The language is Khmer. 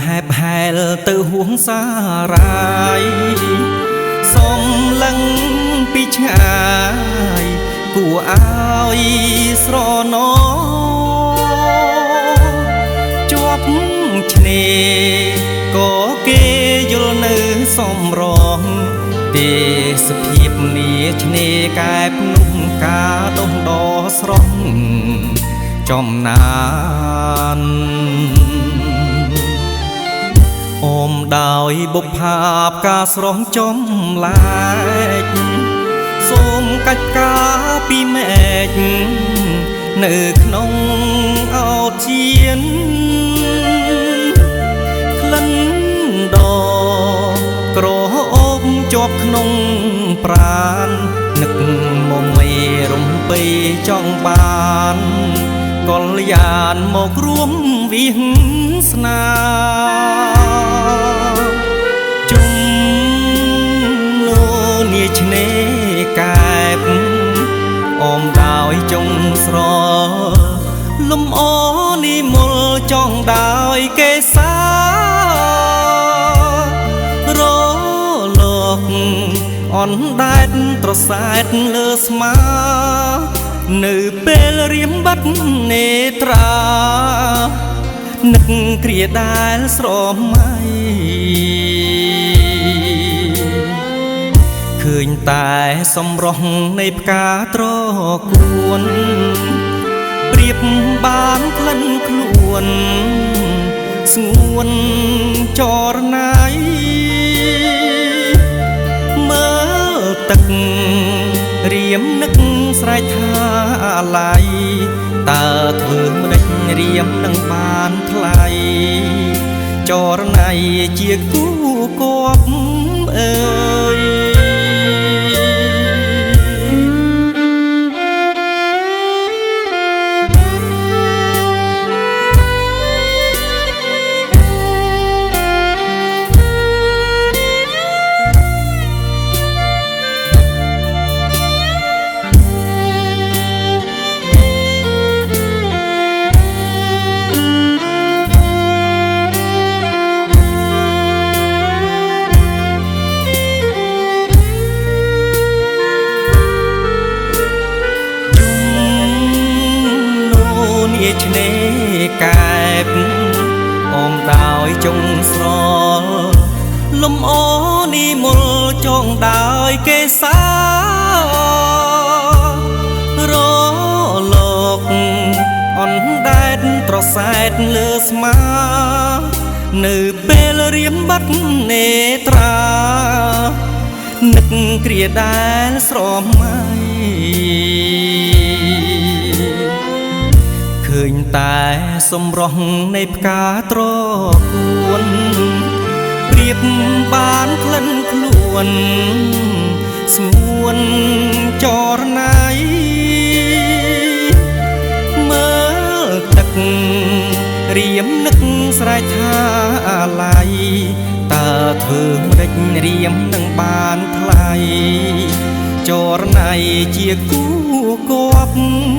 ហែបហែលទៅហួងសារាយសុំលឹងពីឆ្ងាយគួរឲ្យស្រណោជាប់ឆ្នេរក៏គេយល់នៅសំរងទេសភាពនាឆ្នេរកែបនោះការដុះដស្រស់ចំណានអូមដោយបុប្ផាផ្កាស្រស់ចំលែកសូមកាច់ការពីមេឃនៅក្នុងអោតជៀនក្លិនដក្រអូបជាប់ក្នុងប្រាណនឹកមកមេរំពេចង់បានកលយានមករួមវិស្នាជុំលោនាឆ្នេរកែបអមដោយចុងស្រលំអនិមលចង់ដោយកេសារលោកអនដែតត្រសែតលើស្មានៅពេលរៀមបាត់នេត្រានឹកគ្រាដែលស្រមៃឃើញតែសម្រស់នៃផ្កាត្រកួនប្រៀបបានក្លិនខ្លួនស្ងួនចរណៃមើលទឹករៀមនឹកស្រែកថាអាឡ័យតើធ្វើម្ដេចរៀមនឹងបានថ្លៃចរណៃជាគូគប់អើយឆ្នេរកែបអមដោយចុងស្រលំអនិមលចងដោយកេសារលោកអនដែតត្រសែតលើស្មានៅពេលរៀមបាត់នេត្រានឹកគ្រាដែលស្រមៃឃើញតែសម្រស់នៃផ្កាត្រកួនប្រៀបបានក្លិនខ្លួនស្ងួនចរណៃមើលទឹករៀមនឹកស្រែកថាអាឡ័យតើធ្វើម្ដេចរៀមនឹងបានថ្លៃចរណៃជាគូគប់